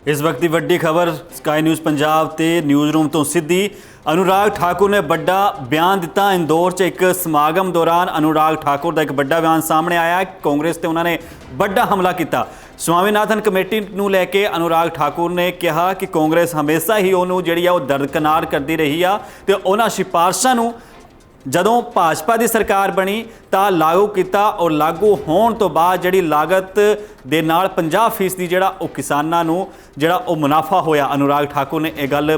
इस वक्त की वड्डी खबर स्काई न्यूज़ पंजाब ते न्यूज़ रूम तो सीधी। अनुराग ठाकुर ने बड़ा बयान दिता। इंदौर च एक समागम दौरान अनुराग ठाकुर का एक बड़ा बयान सामने आया। कांग्रेस ते उन्होंने बड़ा हमला किया। स्वामीनाथन कमेटी नूं लैके अनुराग ठाकुर ने कहा कि कांग्रेस हमेशा ही उन्होंने जिहड़ी आ दरकिनार करती रही आ ते उन्हां सिफारिशां नूं जदों भाजपा की सरकार बनी तो लागू किया और लागू होने तो बाद जिहड़ी लागत दे नाल 50% जिहड़ा वो किसानां नूं जिहड़ा वो मुनाफा होया। अनुराग ठाकुर ने यह गल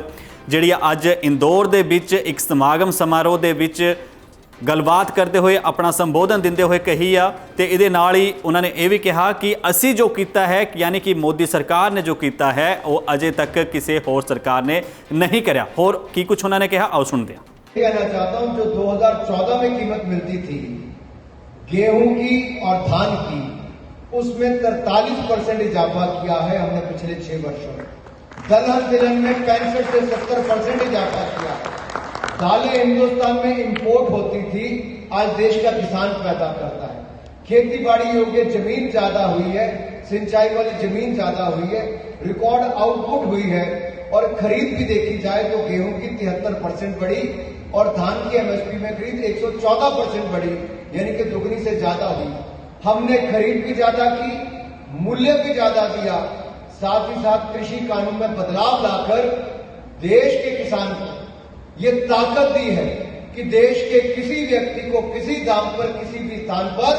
जिहड़ी अज इंदौर दे विच एक समागम समारोह दे विच गलबात करते हुए अपना संबोधन देंदे हुए कही आ। ते इहदे नाल ही उन्होंने ये भी कहा कि असी जो किया है यानी कि मोदी सरकार ने जो किया है वो अजे तक किसी होर सरकार ने नहीं करया। होर की कुछ उन्होंने कहा, आओ सुनते हैं। कहना चाहता हूं, जो 2014 में कीमत मिलती थी गेहूं की और धान की, उसमें 43% इजाफा किया है हमने पिछले 6 वर्षों में। दलहन तिलहन में 65 से 70% इजाफा किया है। दालें हिंदुस्तान में इंपोर्ट होती थी, आज देश का किसान पैदा करता है। खेती बाड़ी योग्य जमीन ज्यादा हुई है, सिंचाई वाली जमीन ज्यादा हुई है, रिकॉर्ड आउटपुट हुई है। और खरीद भी देखी जाए तो गेहूं की 73% बढ़ी और धान की एमएसपी में खरीद 114% बढ़ी, यानी कि दुगनी से ज्यादा हुई। हमने खरीद भी ज्यादा की, मूल्य भी ज्यादा दिया, साथ ही साथ कृषि कानून में बदलाव लाकर देश के किसान को ये ताकत दी है कि देश के किसी व्यक्ति को किसी दाम पर किसी भी स्थान पर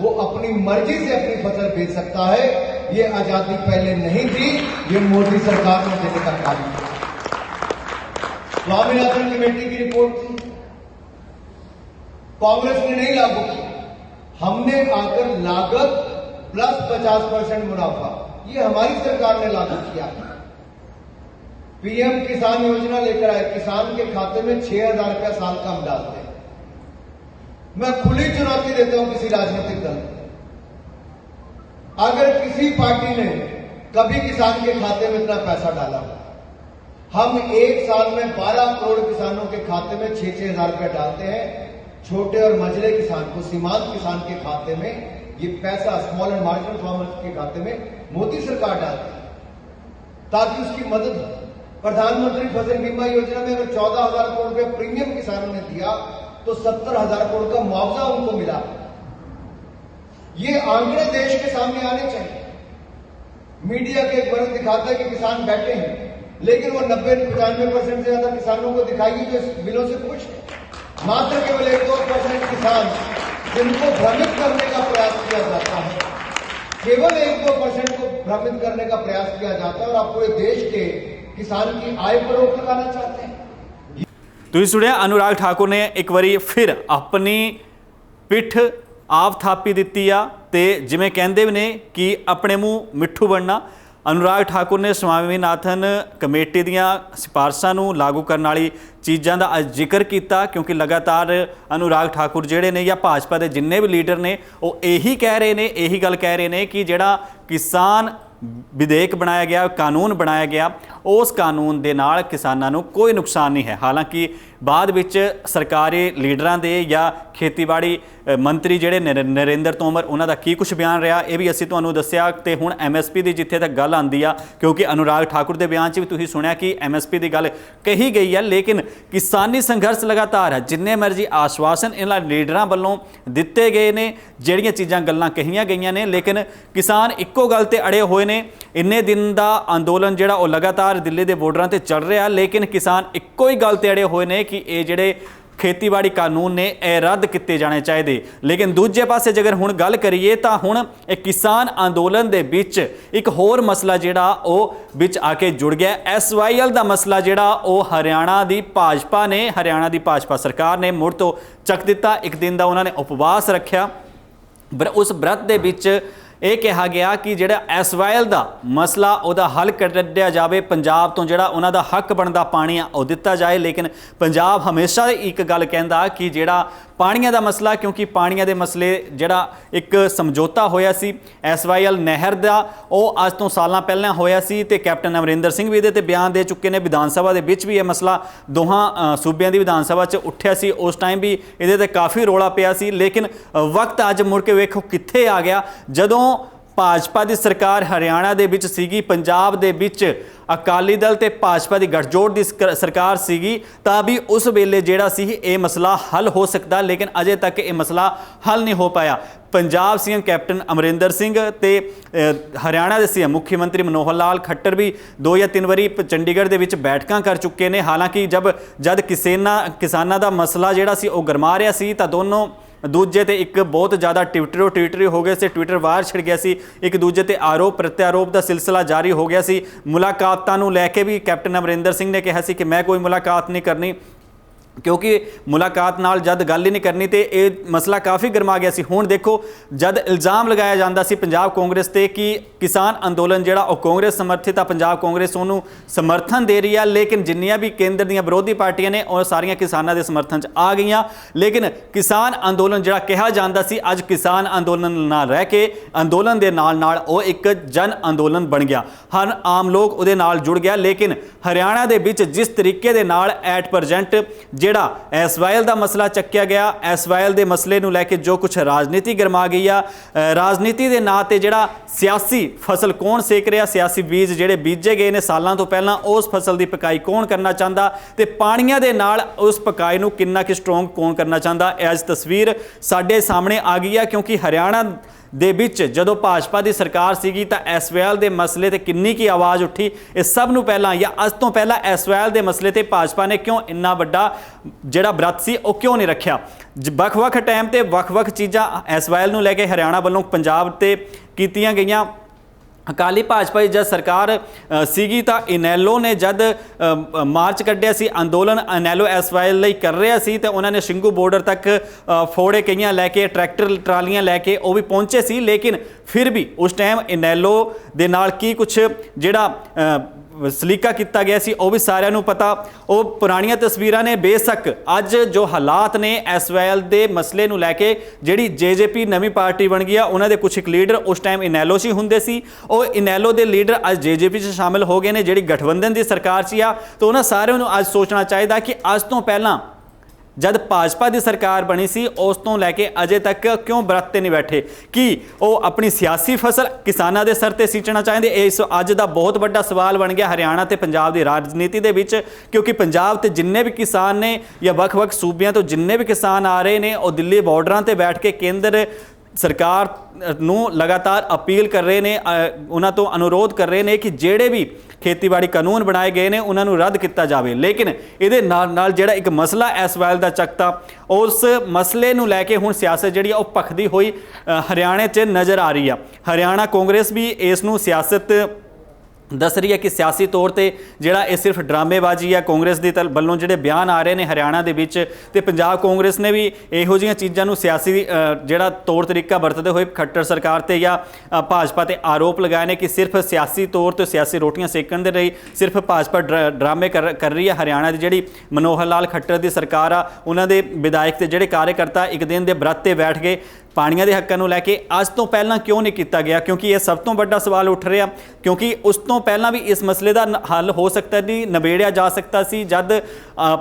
वो अपनी मर्जी से अपनी फसल बेच सकता है। ये आजादी पहले नहीं थी, ये मोदी सरकार ने देने का काम किया। स्वामीनाथन कमेटी की रिपोर्ट थी, कांग्रेस ने नहीं लागू की। हमने आकर लागत प्लस 50% मुनाफा, ये हमारी सरकार ने लागू किया। पीएम किसान योजना लेकर आए, किसान के खाते में 6,000 रुपया साल का हम डालते हैं। मैं खुली चुनौती देता हूं किसी राजनीतिक दल को, अगर किसी पार्टी ने कभी किसान के खाते में इतना पैसा डाला, हम एक साल में 12 करोड़ किसानों के खाते में 6-6 हजार रुपया डालते हैं। छोटे और मझले किसान को, सीमांत किसान के खाते में ये पैसा, स्मॉल एंड मार्जिनल फार्मर्स के खाते में मोदी सरकार डालती है ताकि उसकी मदद हो। प्रधानमंत्री फसल बीमा योजना में अगर 14,000 करोड़ रुपया प्रीमियम किसानों ने दिया तो 70,000 करोड़ का मुआवजा उनको मिला। ये आंकड़े देश के सामने आने चाहिए। मीडिया के एक वर्ग दिखाता है कि किसान बैठे हैं, लेकिन वो 90-95% से ज्यादा किसानों को दिखाइए जो इस बिलों से खुश है। मात्र केवल 1-2% किसान जिनको भ्रमित करने का प्रयास किया जाता है, केवल 1-2% को भ्रमित करने का प्रयास किया जाता है और आप पूरे देश के किसान की आय पर रोक लगाना चाहते हैं। तुसीं सुनिया, अनुराग ठाकुर ने एक बारी फिर अपनी पिठ आप थापी दिती आ ते जिवें कहंदे भी ने कि अपने मूँह मिठू बनना। अनुराग ठाकुर ने स्वामीनाथन कमेटी दीआं सिफारिशां नूं लागू करने वाली चीज़ों का जिक्र किया, क्योंकि लगातार अनुराग ठाकुर जिहड़े ने या भाजपा के जिन्ने भी लीडर ने वो यही कह रहे हैं, यही गल कह रहे हैं कि जिहड़ा किसान विधेयक बनाया गया, कानून बनाया गया, उस कानून दे नाल किसानां नूं कोई नुकसान नहीं है। हालांकि बाद विच सरकारी लीडरां दे या खेतीबाड़ी मंत्री जिहड़े नरेंद्र तोमर उन्हां दा की कुछ बयान रहा, ये भी असीं तुहानूं दस्सिया। ते हुण MSP की जिथे तक गल आंदी आ, क्योंकि अनुराग ठाकुर के बयान च भी तुसीं सुनिया कि MSP की गल कही गई है, लेकिन किसानी संघर्ष लगातार है। जिन्ने मर्जी आश्वासन इन्हां लीडरां वल्लों दिते गए ने, जिहड़ियां चीज़ां गल्लां कहीआं गईआं ने, लेकिन किसान इक्को गल ते अड़े होए ने। इन्ने दिन का अंदोलन जिहड़ा वो लगातार दिल्ली के बॉर्डरां ते चल रहा, लेकिन किसान इक्को ही गल ते अड़े होए ने कि ये जिहड़े खेतीबाड़ी कानून ने यह रद्द किए जाने चाहिए। लेकिन दूजे पासे जगर हुण गल करिए तो हुण एक किसान अंदोलन दे विच एक होर मसला जिहड़ा वो विच आके जुड़ गया। SYL का मसला जिहड़ा वो हरियाणा की भाजपा ने, हरियाणा की भाजपा सरकार ने मुड़ तो चक दिता। एक दिन का उन्होंने उपवास रखा। उस व्रत दे विच ये कहा गया कि जिहड़ा SYL का मसला उहदा हल कढिया जाए, पंजाब तो जिहड़ा उन्हां दा हक बनदा पानी आ दिता जाए। लेकिन पंजाब हमेशा एक गल कहंदा कि जिहड़ा पानियां दा मसला, क्योंकि पानियां दे मसले जिहड़ा एक समझौता होया सी SYL नहर दा, वो अज तो सालां पहलां होया सी ते कैप्टन अमरिंदर सिंह भी इहदे ते बयान दे चुके ने। विधान सभा दे विच भी यह मसला दोहां सूबियां दी विधान सभा च उठिया सी, उस टाइम भी इहदे ते काफ़ी रौला पिया सी। लेकिन वक्त अज मुड़ के वेखो कित्थे आ गया, जदों ਭਾਜਪਾ ਦੀ ਸਰਕਾਰ ਹਰਿਆਣਾ ਦੇ ਵਿੱਚ ਸੀਗੀ, ਪੰਜਾਬ ਦੇ ਵਿੱਚ ਅਕਾਲੀ ਦਲ ਤੇ ਭਾਜਪਾ ਦੀ ਗੱਠਜੋੜ ਦੀ ਸਰਕਾਰ ਸੀਗੀ, ਤਾਂ ਵੀ ਉਸ ਵੇਲੇ ਜਿਹੜਾ ਸੀ ਇਹ ਮਸਲਾ ਹੱਲ ਹੋ ਸਕਦਾ, ਲੇਕਿਨ ਅਜੇ ਤੱਕ ਇਹ ਮਸਲਾ ਹੱਲ ਨਹੀਂ ਹੋ ਪਾਇਆ। ਪੰਜਾਬ ਸੀਐਮ ਕੈਪਟਨ ਅਮਰਿੰਦਰ ਸਿੰਘ ਤੇ ਹਰਿਆਣਾ ਦੇ ਸੀਐਮ ਮੁੱਖ ਮੰਤਰੀ ਮਨੋਹਰ ਲਾਲ ਖੱਟਰ ਵੀ 2 ਜਾਂ 3 ਵਾਰੀ ਚੰਡੀਗੜ੍ਹ ਦੇ ਵਿੱਚ ਬੈਠਕਾਂ ਕਰ ਚੁੱਕੇ ਨੇ। ਹਾਲਾਂਕਿ ਜਦ ਕਿਸਾਨਾਂ ਦਾ ਮਸਲਾ ਜਿਹੜਾ ਸੀ ਉਹ ਗਰਮਾ ਰਿਹਾ ਸੀ ਤਾਂ ਦੋਨੋਂ ਦੂਜੇ ਤੇ ਇੱਕ ਬਹੁਤ ਜ਼ਿਆਦਾ ਟਵਿੱਟਰੀ ਹੋ ਗਏ ਸੀ, ਟਵਿੱਟਰ ਵਾਰ ਛਿੜ ਗਿਆ ਸੀ, ਇੱਕ ਦੂਜੇ ਤੇ ਆਰੋਪ ਪ੍ਰਤਿਆਰੋਪ ਦਾ ਸਿਲਸਿਲਾ ਜਾਰੀ ਹੋ ਗਿਆ ਸੀ। ਮੁਲਾਕਾਤਾਂ ਨੂੰ ਲੈ ਕੇ ਵੀ ਕੈਪਟਨ ਅਮਰਿੰਦਰ ਸਿੰਘ ਨੇ ਕਿਹਾ ਸੀ ਕਿ ਮੈਂ ਕੋਈ ਮੁਲਾਕਾਤ ਨਹੀਂ ਕਰਨੀ, ਕਿਉਂਕਿ ਮੁਲਾਕਾਤ ਨਾਲ ਜਦ ਗੱਲ ਹੀ ਨਹੀਂ ਕਰਨੀ ਤੇ ਇਹ ਮਸਲਾ ਕਾਫੀ ਗਰਮਾ ਗਿਆ ਸੀ। ਹੁਣ ਦੇਖੋ, ਜਦ ਇਲਜ਼ਾਮ ਲਗਾਇਆ ਜਾਂਦਾ ਸੀ ਪੰਜਾਬ ਕਾਂਗਰਸ ਤੇ ਕਿ ਕਿਸਾਨ ਅੰਦੋਲਨ ਜਿਹੜਾ ਉਹ ਕਾਂਗਰਸ ਸਮਰਥਿਤ ਆ, ਪੰਜਾਬ ਕਾਂਗਰਸ ਉਹਨੂੰ ਸਮਰਥਨ ਦੇ ਰਹੀ ਆ, ਲੇਕਿਨ ਜਿੰਨੀਆਂ ਵੀ ਕੇਂਦਰ ਦੀਆਂ ਵਿਰੋਧੀ ਪਾਰਟੀਆਂ ਨੇ ਉਹ ਸਾਰੀਆਂ ਕਿਸਾਨਾਂ ਦੇ ਸਮਰਥਨ 'ਚ ਆ ਗਈਆਂ। ਲੇਕਿਨ ਕਿਸਾਨ ਅੰਦੋਲਨ ਜਿਹੜਾ ਕਿਹਾ ਜਾਂਦਾ ਸੀ, ਅੱਜ ਕਿਸਾਨ ਅੰਦੋਲਨ ਨਾਲ ਰਹਿ ਕੇ ਅੰਦੋਲਨ ਦੇ ਨਾਲ ਉਹ ਇੱਕ ਜਨ ਅੰਦੋਲਨ ਬਣ ਗਿਆ। ਹਰ ਆਮ ਲੋਕ ਉਹਦੇ ਨਾਲ ਜੁੜ ਗਿਆ। ਲੇਕਿਨ ਹਰਿਆਣਾ ਦੇ ਵਿੱਚ ਜਿਸ ਤਰੀਕੇ ਦੇ ਨਾਲ ਐਟ ਪ੍ਰੈਜ਼ੈਂਟ ਜਿਹੜਾ ਐਸਵਾਈਐਲ ਦਾ ਮਸਲਾ ਚੱਕਿਆ ਗਿਆ, ਐਸਵਾਈਐਲ ਦੇ ਮਸਲੇ ਨੂੰ ਲੈ ਕੇ ਜੋ ਕੁਝ ਰਾਜਨੀਤੀ ਗਰਮਾ ਗਈ ਆ, ਰਾਜਨੀਤੀ ਦੇ ਨਾਂ ਤੇ ਜਿਹੜਾ ਸਿਆਸੀ ਫਸਲ ਕੌਣ ਸੇਕ ਰਿਹਾ, ਸਿਆਸੀ ਬੀਜ ਜਿਹੜੇ ਬੀਜੇ ਗਏ ਨੇ ਸਾਲਾਂ ਤੋਂ ਪਹਿਲਾਂ, ਉਸ ਫਸਲ ਦੀ ਪਕਾਈ ਕੌਣ ਕਰਨਾ ਚਾਹੁੰਦਾ ਤੇ ਪਾਣੀਆਂ ਦੇ ਨਾਲ ਉਸ ਪਕਾਈ ਨੂੰ ਕਿੰਨਾ ਕਿ ਸਟਰੋਂਗ ਕੌਣ ਕਰਨਾ ਚਾਹੁੰਦਾ, ਇਹ ਅੱਜ ਤਸਵੀਰ ਸਾਡੇ ਸਾਹਮਣੇ ਆ ਗਈ ਆ। ਕਿਉਂਕਿ ਹਰਿਆਣਾ ਦੇ ਵਿੱਚ ਜਦੋਂ ਭਾਜਪਾ ਦੀ ਸਰਕਾਰ ਸੀਗੀ ਤਾਂ ਐਸਵਾਈਐਲ ਦੇ ਮਸਲੇ ਤੇ ਕਿੰਨੀ ਕੀ ਆਵਾਜ਼ ਉੱਠੀ। ਇਹ ਸਭ ਨੂੰ ਪਹਿਲਾਂ ਜਾਂ ਅੱਜ ਤੋਂ ਪਹਿਲਾਂ ਐਸਵਾਈਐਲ ਦੇ ਮਸਲੇ ਤੇ ਭਾਜਪਾ ਨੇ ਕਿਉਂ ਇੰਨਾ ਵੱਡਾ ਜਿਹੜਾ ਬ੍ਰਤ ਸੀ ਉਹ ਕਿਉਂ ਨਹੀਂ ਰੱਖਿਆ। ਵੱਖ-ਵੱਖ ਟਾਈਮ ਤੇ ਵੱਖ-ਵੱਖ ਚੀਜ਼ਾਂ ਐਸਵਾਈਐਲ ਨੂੰ ਲੈ ਕੇ ਹਰਿਆਣਾ ਵੱਲੋਂ ਪੰਜਾਬ ਤੇ ਕੀਤੀਆਂ ਗਈਆਂ। ਅਕਾਲੀ ਭਾਜਪਾ ਦੀ ਜਦ ਸਰਕਾਰ ਸੀਗੀ ਤਾਂ ਇਨੈਲੋ ਨੇ ਜਦ ਮਾਰਚ ਕੱਢਿਆ ਸੀ, ਅੰਦੋਲਨ ਇਨੈਲੋ ਐਸਵਾਈਐਲ ਲਈ ਕਰ ਰਿਹਾ ਸੀ ਤੇ ਉਹਨਾਂ ਨੇ ਸਿੰਘੂ ਬਾਰਡਰ ਤੱਕ ਫੋੜੇ ਕਈਆਂ ਲੈ ਕੇ, ਟਰੈਕਟਰ ਟਰਾਲੀਆਂ ਲੈ ਕੇ ਉਹ ਵੀ ਪਹੁੰਚੇ ਸੀ। ਲੇਕਿਨ ਫਿਰ ਵੀ ਉਸ ਟਾਈਮ ਇਨੈਲੋ ਦੇ ਨਾਲ ਕੀ ਕੁਛ ਜਿਹੜਾ ਸਲੀਕਾ ਕੀਤਾ ਗਿਆ ਸੀ ਉਹ ਵੀ ਸਾਰਿਆਂ ਨੂੰ ਪਤਾ। ਉਹ ਪੁਰਾਣੀਆਂ ਤਸਵੀਰਾਂ ਨੇ। ਬੇਸ਼ੱਕ ਅੱਜ ਜੋ ਹਾਲਾਤ ਨੇ ਐਸਵਾਈਐਲ ਦੇ ਮਸਲੇ ਨੂੰ ਲੈ ਕੇ, ਜਿਹੜੀ ਜੇਜੇਪੀ ਨਵੀਂ ਪਾਰਟੀ ਬਣ ਗਈ ਆ, ਉਹਨਾਂ ਦੇ ਕੁਝ ਇੱਕ ਲੀਡਰ ਉਸ ਟਾਈਮ ਇਨੈਲੋ 'ਚ ਹੀ ਹੁੰਦੇ ਸੀ, ਉਹ ਇਨੈਲੋ ਦੇ ਲੀਡਰ ਅੱਜ ਜੇਜੇਪੀ 'ਚ ਸ਼ਾਮਿਲ ਹੋ ਗਏ ਨੇ, ਜਿਹੜੀ ਗਠਬੰਧਨ ਦੀ ਸਰਕਾਰ 'ਚ ਆ। ਤਾਂ ਉਹਨਾਂ ਸਾਰਿਆਂ ਨੂੰ ਅੱਜ ਸੋਚਣਾ ਚਾਹੀਦਾ ਕਿ ਅੱਜ ਤੋਂ ਪਹਿਲਾਂ ਜਦ ਭਾਜਪਾ ਦੀ ਸਰਕਾਰ ਬਣੀ ਸੀ ਉਸ ਤੋਂ ਲੈ ਕੇ ਅਜੇ ਤੱਕ ਕਿਉਂ ਬਰਤ ਤੇ ਨਹੀਂ ਬੈਠੇ, ਕਿ ਉਹ ਆਪਣੀ ਸਿਆਸੀ ਫਸਲ ਕਿਸਾਨਾਂ ਦੇ ਸਿਰ ਤੇ ਸੀਂਚਣਾ ਚਾਹੁੰਦੇ। ਇਸ ਅੱਜ ਦਾ ਬਹੁਤ ਵੱਡਾ ਸਵਾਲ ਬਣ ਗਿਆ ਹਰਿਆਣਾ ਤੇ ਪੰਜਾਬ ਦੀ ਰਾਜਨੀਤੀ ਦੇ ਵਿੱਚ, ਕਿਉਂਕਿ ਪੰਜਾਬ ਤੇ ਜਿੰਨੇ ਵੀ ਕਿਸਾਨ ਨੇ ਜਾਂ ਵੱਖ-ਵੱਖ ਸੂਬਿਆਂ ਤੋਂ ਜਿੰਨੇ ਵੀ ਕਿਸਾਨ ਆ ਰਹੇ ਨੇ ਉਹ ਦਿੱਲੀ ਬਾਰਡਰਾਂ ਤੇ ਬੈਠ ਕੇ ਕੇਂਦਰ ਸਰਕਾਰ ਨੂੰ ਲਗਾਤਾਰ ਅਪੀਲ ਕਰ ਰਹੇ ਨੇ, ਉਹਨਾਂ ਤੋਂ ਅਨੁਰੋਧ ਕਰ ਰਹੇ ਨੇ ਕਿ ਜਿਹੜੇ ਵੀ ਖੇਤੀਬਾੜੀ ਕਾਨੂੰਨ ਬਣਾਏ ਗਏ ਨੇ ਉਹਨਾਂ ਨੂੰ ਰੱਦ ਕੀਤਾ ਜਾਵੇ। ਲੇਕਿਨ ਇਹਦੇ ਨਾਲ ਜਿਹੜਾ ਇੱਕ ਮਸਲਾ ਐਸਵਾਈਐਲ ਦਾ ਚੱਕਤਾ, ਉਸ ਮਸਲੇ ਨੂੰ ਲੈ ਕੇ ਹੁਣ ਸਿਆਸਤ ਜਿਹੜੀ ਆ ਉਹ ਭਖਦੀ ਹੋਈ ਹਰਿਆਣੇ 'ਚ ਨਜ਼ਰ ਆ ਰਹੀ ਆ। ਹਰਿਆਣਾ ਕਾਂਗਰਸ ਵੀ ਇਸ ਨੂੰ ਸਿਆਸਤ ਦੱਸ ਰਹੀ ਹੈ ਕਿ ਸਿਆਸੀ ਤੌਰ ਤੇ ਜਿਹੜਾ ਇਹ ਸਿਰਫ ਡਰਾਮੇਬਾਜ਼ੀ ਆ। ਕਾਂਗਰਸ ਦੇ ਵੱਲੋਂ ਜਿਹੜੇ ਬਿਆਨ ਆ ਰਹੇ ਨੇ ਹਰਿਆਣਾ ਦੇ ਵਿੱਚ, ਤੇ ਪੰਜਾਬ ਕਾਂਗਰਸ ਨੇ ਵੀ ਇਹੋ ਜਿਹੀਆਂ ਚੀਜ਼ਾਂ ਨੂੰ ਸਿਆਸੀ ਜਿਹੜਾ ਤੌਰ ਤਰੀਕਾ ਵਰਤਦੇ ਹੋਏ ਖੱਟਰ ਸਰਕਾਰ ਤੇ ਜਾਂ ਭਾਜਪਾ ਤੇ ਆਰੋਪ ਲਗਾਏ ਨੇ ਕਿ ਸਿਰਫ ਸਿਆਸੀ ਤੌਰ ਤੇ ਸਿਆਸੀ ਰੋਟੀਆਂ ਸੇਕਣ ਦੇ ਲਈ ਸਿਰਫ ਭਾਜਪਾ ਡਰਾਮੇ ਕਰ ਰਹੀ ਹੈ। ਹਰਿਆਣਾ ਦੀ ਜਿਹੜੀ ਮਨੋਹਰ ਲਾਲ ਖੱਟਰ ਦੀ ਸਰਕਾਰ ਆ, ਉਹਨਾਂ ਦੇ ਵਿਧਾਇਕ ਤੇ ਜਿਹੜੇ ਕਾਰਜਕਰਤਾ ਇੱਕ ਦਿਨ ਦੇ ਬ੍ਰਤ ਤੇ ਬੈਠ ਗਏ ਪਾਣੀਆਂ ਦੇ ਹੱਕਾਂ ਨੂੰ ਲੈ ਕੇ। ਅੱਜ ਤੋਂ ਪਹਿਲਾਂ ਕਿਉਂ ਨਹੀਂ ਕੀਤਾ ਗਿਆ? ਕਿਉਂਕਿ ਇਹ ਸਭ ਤੋਂ ਵੱਡਾ ਸਵਾਲ ਉੱਠ ਰਿਹਾ, ਕਿਉਂਕਿ ਉਸ ਤੋਂ ਪਹਿਲਾਂ ਵੀ ਇਸ ਮਸਲੇ ਦਾ ਹੱਲ ਹੋ ਸਕਦਾ ਨਹੀਂ, ਨਿਬੇੜਿਆ ਜਾ ਸਕਦਾ ਸੀ। ਜਦ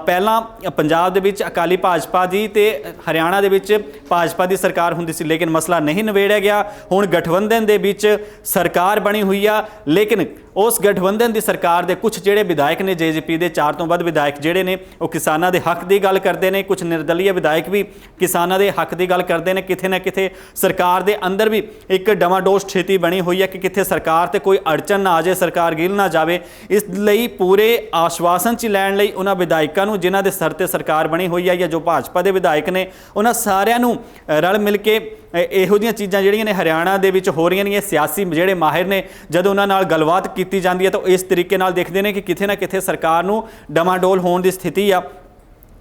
ਪਹਿਲਾਂ ਪੰਜਾਬ ਦੇ ਵਿੱਚ ਅਕਾਲੀ ਭਾਜਪਾ ਦੀ ਤੇ ਹਰਿਆਣਾ ਦੇ ਵਿੱਚ ਭਾਜਪਾ ਦੀ ਸਰਕਾਰ ਹੁੰਦੀ ਸੀ, ਲੇਕਿਨ ਮਸਲਾ ਨਹੀਂ ਨਿਬੇੜਿਆ ਗਿਆ। ਹੁਣ ਗਠਬੰਧਨ ਦੇ ਵਿੱਚ ਸਰਕਾਰ ਬਣੀ ਹੋਈ ਆ, ਲੇਕਿਨ ਉਸ ਗਠਬੰਧਨ ਦੀ ਸਰਕਾਰ ਦੇ ਕੁਝ ਜਿਹੜੇ ਵਿਧਾਇਕ ਨੇ, ਜੇਜੇਪੀ ਦੇ 4 ਤੋਂ ਵੱਧ ਵਿਧਾਇਕ ਜਿਹੜੇ ਨੇ ਉਹ ਕਿਸਾਨਾਂ ਦੇ ਹੱਕ ਦੀ ਗੱਲ ਕਰਦੇ ਨੇ। ਕੁਝ ਨਿਰਦਲੀय ਵਿਧਾਇਕ ਵੀ ਕਿਸਾਨਾਂ ਦੇ ਹੱਕ ਦੀ ਗੱਲ ਕਰਦੇ ਨੇ। ਕਿਤੇ ਨਾ ਕਿਤੇ ਸਰਕਾਰ ਦੇ ਅੰਦਰ ਵੀ ਇੱਕ ਡਮਾਡੋਲ ਸਥਿਤੀ ਬਣੀ ਹੋਈ ਹੈ ਕਿ ਕਿਤੇ ਸਰਕਾਰ ਤੇ ਕੋਈ ਅੜਚਨ ਨਾ ਆ ਜਾਏ, ਸਰਕਾਰ ਗਿਲ ਨਾ ਜਾਵੇ। ਇਸ ਲਈ ਪੂਰੇ ਆਸ਼ਵਾਸਨ 'ਚ ਲੈਣ ਲਈ ਉਹਨਾਂ ਵਿਧਾਇਕਾਂ ਨੂੰ ਜਿਨ੍ਹਾਂ ਦੇ ਸਿਰ ਤੇ ਸਰਕਾਰ ਬਣੀ ਹੋਈ ਹੈ ਜਾਂ ਜੋ ਭਾਜਪਾ ਦੇ ਵਿਧਾਇਕ ਨੇ, ਉਹਨਾਂ ਸਾਰਿਆਂ ਨੂੰ ਰਲ ਮਿਲ ਕੇ ਇਹੋ ਜਿਹੀਆਂ ਚੀਜ਼ਾਂ ਜਿਹੜੀਆਂ ਨੇ ਹਰਿਆਣਾ ਦੇ ਵਿੱਚ ਹੋ ਰਹੀਆਂ ਨੇ, ਸਿਆਸੀ ਜਿਹੜੇ ਮਾਹਿਰ ਨੇ ਜਦੋਂ ਉਹਨਾਂ ਨਾਲ ਗੱਲਬਾਤ ਕੀਤੀ ਜਾਂਦੀ ਹੈ ਤਾਂ ਇਸ ਤਰੀਕੇ ਨਾਲ ਦੇਖਦੇ ਨੇ ਕਿ ਕਿਤੇ ਨਾ ਕਿਤੇ ਸਰਕਾਰ ਨੂੰ ਡਮਾਡੋਲ ਹੋਣ ਦੀ ਸਥਿਤੀ ਆ।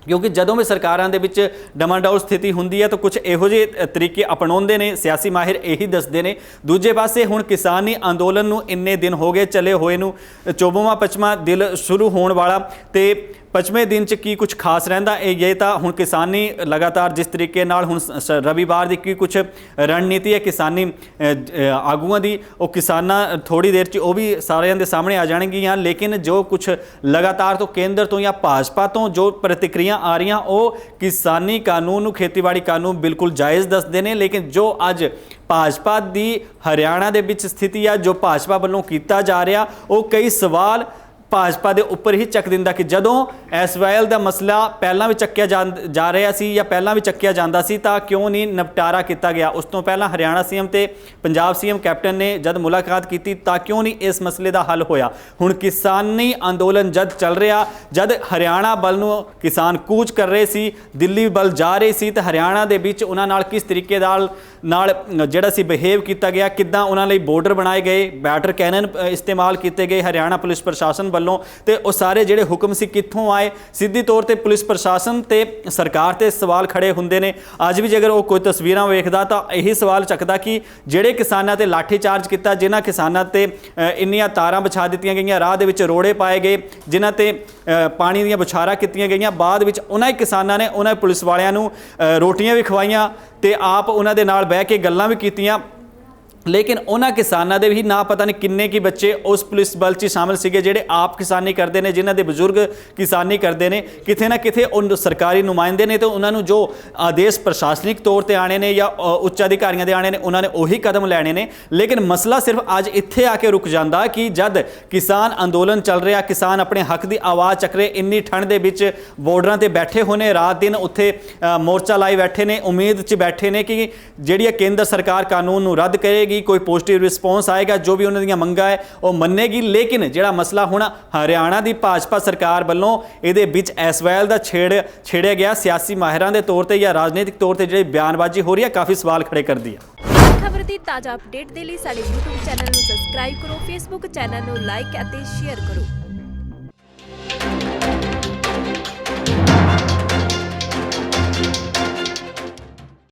ਕਿਉਂਕਿ ਜਦੋਂ ਵੀ ਸਰਕਾਰਾਂ ਦੇ ਵਿੱਚ ਡਮਾਡੋਲ ਸਥਿਤੀ ਹੁੰਦੀ ਹੈ ਤਾਂ ਕੁਝ ਇਹੋ ਜਿਹੇ ਤਰੀਕੇ ਅਪਣਾਉਂਦੇ ਨੇ, ਸਿਆਸੀ ਮਾਹਿਰ ਇਹੀ ਦੱਸਦੇ ਨੇ। ਦੂਜੇ ਪਾਸੇ ਹੁਣ ਕਿਸਾਨੀ ਅੰਦੋਲਨ ਨੂੰ ਇੰਨੇ ਦਿਨ ਹੋ ਗਏ ਚੱਲੇ ਹੋਏ ਨੂੰ, 24ਵਾਂ 25ਵਾਂ ਦਿਨ ਸ਼ੁਰੂ ਹੋਣ ਵਾਲਾ, ਤੇ 25ਵੇਂ ਦਿਨ 'ਚ ਕੀ ਕੁਝ ਖਾਸ ਰਹਿੰਦਾ ਇਹ ਤਾਂ ਹੁਣ ਕਿਸਾਨੀ ਲਗਾਤਾਰ ਜਿਸ ਤਰੀਕੇ ਨਾਲ ਹੁਣ ਰਵੀਵਾਰ ਦੀ ਕੀ ਕੁਝ ਰਣਨੀਤੀ ਹੈ ਕਿਸਾਨੀ ਆਗੂਆਂ ਦੀ, ਉਹ ਕਿਸਾਨਾਂ ਥੋੜੀ ਦੇਰ 'ਚ ਉਹ ਵੀ ਸਾਰਿਆਂ ਦੇ ਸਾਹਮਣੇ ਆ ਜਾਣਗੀਆਂ। ਲੇਕਿਨ ਜੋ ਕੁਝ ਲਗਾਤਾਰ ਤੋਂ ਕੇਂਦਰ ਤੋਂ ਜਾਂ ਭਾਜਪਾ ਤੋਂ ਜੋ ਪ੍ਰਤੀਕਿਰਿਆ ਆ ਰਹੀਆਂ ਉਹ ਕਿਸਾਨੀ ਕਾਨੂੰਨ ਨੂੰ, ਖੇਤੀਬਾੜੀ ਕਾਨੂੰਨ ਬਿਲਕੁਲ ਜਾਇਜ਼ ਦੱਸਦੇ ਨੇ। ਲੇਕਿਨ ਜੋ ਅੱਜ ਭਾਜਪਾ ਦੀ ਹਰਿਆਣਾ ਦੇ ਵਿੱਚ ਸਥਿਤੀ ਆ, ਜੋ ਭਾਜਪਾ ਵੱਲੋਂ ਕੀਤਾ ਜਾ ਰਿਹਾ, ਉਹ ਕਈ ਸਵਾਲ ਭਾਜਪਾ ਦੇ ਉੱਪਰ ਹੀ ਚੱਕ ਦਿੰਦਾ ਕਿ ਜਦੋਂ ਐਸਵਾਈਐਲ ਦਾ ਮਸਲਾ ਪਹਿਲਾਂ ਵੀ ਚੱਕਿਆ ਜਾ ਰਿਹਾ ਸੀ ਜਾਂ ਪਹਿਲਾਂ ਵੀ ਚੱਕਿਆ ਜਾਂਦਾ ਸੀ ਤਾਂ ਕਿਉਂ ਨਹੀਂ ਨਿਪਟਾਰਾ ਕੀਤਾ ਗਿਆ। ਉਸ ਤੋਂ ਪਹਿਲਾਂ ਹਰਿਆਣਾ ਸੀਐਮ ਤੇ ਪੰਜਾਬ ਸੀਐਮ ਕੈਪਟਨ ਨੇ ਜਦ ਮੁਲਾਕਾਤ ਕੀਤੀ ਤਾਂ ਕਿਉਂ ਨਹੀਂ ਇਸ ਮਸਲੇ ਦਾ ਹੱਲ ਹੋਇਆ। ਹੁਣ ਕਿਸਾਨੀ ਅੰਦੋਲਨ ਜਦ ਚੱਲ ਰਿਹਾ, ਜਦ ਹਰਿਆਣਾ ਵੱਲ ਨੂੰ ਕਿਸਾਨ ਕੂਚ ਕਰ ਰਹੇ ਸੀ, ਦਿੱਲੀ ਵੱਲ ਜਾ ਰਹੇ ਸੀ, ਤਾਂ ਹਰਿਆਣਾ ਦੇ ਵਿੱਚ ਉਹਨਾਂ ਨਾਲ ਕਿਸ ਤਰੀਕੇ ਨਾਲ ਜਿਹੜਾ ਸੀ ਬਿਹੇਵ ਕੀਤਾ ਗਿਆ, ਕਿੱਦਾਂ ਉਹਨਾਂ ਲਈ ਬਾਰਡਰ ਬਣਾਏ ਗਏ, ਬੈਟਰ ਕੈਨਨ ਇਸਤੇਮਾਲ ਕੀਤੇ ਗਏ ਹਰਿਆਣਾ ਪੁਲਿਸ ਪ੍ਰਸ਼ਾਸਨ ਵੱਲੋਂ, ਤੇ ਉਹ ਸਾਰੇ ਜਿਹੜੇ ਹੁਕਮ ਸੀ ਕਿੱਥੋਂ ਆਏ। ਸਿੱਧੀ ਤੌਰ ਤੇ ਪੁਲਿਸ ਪ੍ਰਸ਼ਾਸਨ ਤੇ ਸਰਕਾਰ ਤੇ ਸਵਾਲ ਖੜੇ ਹੁੰਦੇ ਨੇ। ਅੱਜ ਵੀ ਜੇਕਰ ਉਹ ਕੋਈ ਤਸਵੀਰਾਂ ਵੇਖਦਾ ਤਾਂ ਇਹੀ ਸਵਾਲ ਚੱਕਦਾ ਕਿ ਜਿਹੜੇ ਕਿਸਾਨਾਂ ਤੇ ਲਾਠੀ ਚਾਰਜ ਕੀਤਾ, ਜਿਨ੍ਹਾਂ ਕਿਸਾਨਾਂ ਤੇ ਇੰਨੀਆਂ ਤਾਰਾਂ ਵਿਛਾ ਦਿੱਤੀਆਂ ਗਈਆਂ, ਰਾਹ ਦੇ ਵਿੱਚ ਰੋੜੇ ਪਾਏ ਗਏ, ਜਿਨ੍ਹਾਂ ਤੇ ਪਾਣੀ ਦੀਆਂ ਬੁਛਾਰਾਂ ਕੀਤੀਆਂ ਗਈਆਂ, ਬਾਅਦ ਵਿੱਚ ਉਹਨਾਂ ਹੀ ਕਿਸਾਨਾਂ ਨੇ ਉਹਨਾਂ ਪੁਲਿਸ ਵਾਲਿਆਂ ਨੂੰ ਰੋਟੀਆਂ ਵੀ ਖਵਾਈਆਂ ਤੇ ਆਪ ਉਹਨਾਂ ਦੇ ਨਾਲ ਬਹਿ ਕੇ ਗੱਲਾਂ ਵੀ ਕੀਤੀਆਂ। ਲੇਕਿਨ ਉਹਨਾਂ ਕਿਸਾਨਾਂ ਦੇ ਵੀ ਨਾ ਪਤਾ ਨਹੀਂ ਕਿੰਨੇ ਕੀ ਬੱਚੇ ਉਸ ਪੁਲਿਸ ਬਲ 'ਚ ਸ਼ਾਮਲ ਸੀਗੇ ਜਿਹੜੇ ਆਪ ਕਿਸਾਨੀ ਕਰਦੇ ਨੇ, ਜਿਨ੍ਹਾਂ ਦੇ ਬਜ਼ੁਰਗ ਕਿਸਾਨੀ ਕਰਦੇ ਨੇ। ਕਿਤੇ ਨਾ ਕਿਤੇ ਉਹ ਸਰਕਾਰੀ ਨੁਮਾਇੰਦੇ ਨੇ ਤੇ ਉਹਨਾਂ ਨੂੰ ਜੋ ਆਦੇਸ਼ ਪ੍ਰਸ਼ਾਸਨਿਕ ਤੌਰ ਤੇ ਆਣੇ ਨੇ ਜਾਂ ਉੱਚ ਅਧਿਕਾਰੀਆਂ ਦੇ ਆਣੇ ਨੇ, ਉਹਨਾਂ ਨੇ ਉਹੀ ਕਦਮ ਲੈਣੇ ਨੇ। ਲੇਕਿਨ ਮਸਲਾ ਸਿਰਫ ਅੱਜ ਇੱਥੇ ਆ ਕੇ ਰੁਕ ਜਾਂਦਾ ਕਿ ਜਦ ਕਿਸਾਨ ਅੰਦੋਲਨ ਚੱਲ ਰਿਹਾ, ਕਿਸਾਨ ਆਪਣੇ ਹੱਕ ਦੀ ਆਵਾਜ਼ ਚੱਕ ਰਹੇ, ਇੰਨੀ ਠੰਡ ਦੇ ਵਿੱਚ ਬਾਰਡਰਾਂ ਤੇ ਬੈਠੇ ਹੋਣੇ, ਰਾਤ ਦਿਨ ਉੱਥੇ ਮੋਰਚਾ ਲਾਈ ਬੈਠੇ ਨੇ, ਉਮੀਦ 'ਚ ਬੈਠੇ ਨੇ ਕਿ ਜਿਹੜੀ ਕੇਂਦਰ ਸਰਕਾਰ ਕਾਨੂੰਨ ਨੂੰ ਰੱਦ ਕਰੇਗੀ, ਕੋਈ ਪੋਜ਼ਿਟਿਵ ਰਿਸਪੌਂਸ ਆਏਗਾ, ਜੋ ਵੀ ਉਹਨਾਂ ਦੀਆਂ ਮੰਗਾਂ ਹੈ ਉਹ ਮੰਨੇਗੀ। ਲੇਕਿਨ ਜਿਹੜਾ ਮਸਲਾ ਹੁਣ ਹਰਿਆਣਾ ਦੀ ਭਾਜਪਾ ਸਰਕਾਰ ਵੱਲੋਂ ਇਹਦੇ ਵਿੱਚ ਐਸਵਾਈਐਲ ਦਾ ਛੇੜਿਆ ਗਿਆ, ਸਿਆਸੀ ਮਾਹਿਰਾਂ ਦੇ ਤੌਰ ਤੇ ਜਾਂ ਰਾਜਨੀਤਿਕ ਤੌਰ ਤੇ ਜਿਹੜੀ ਬਿਆਨਬਾਜ਼ੀ ਹੋ ਰਹੀ ਹੈ, ਕਾਫੀ ਸਵਾਲ ਖੜੇ ਕਰਦੀ ਹੈ। ਖਬਰ ਦੀ ਤਾਜ਼ਾ ਅਪਡੇਟ ਦੇ ਲਈ ਸਾਡੇ YouTube ਚੈਨਲ ਨੂੰ ਸਬਸਕ੍ਰਾਈਬ ਕਰੋ, Facebook ਚੈਨਲ ਨੂੰ ਲਾਈਕ ਅਤੇ ਸ਼ੇਅਰ ਕਰੋ।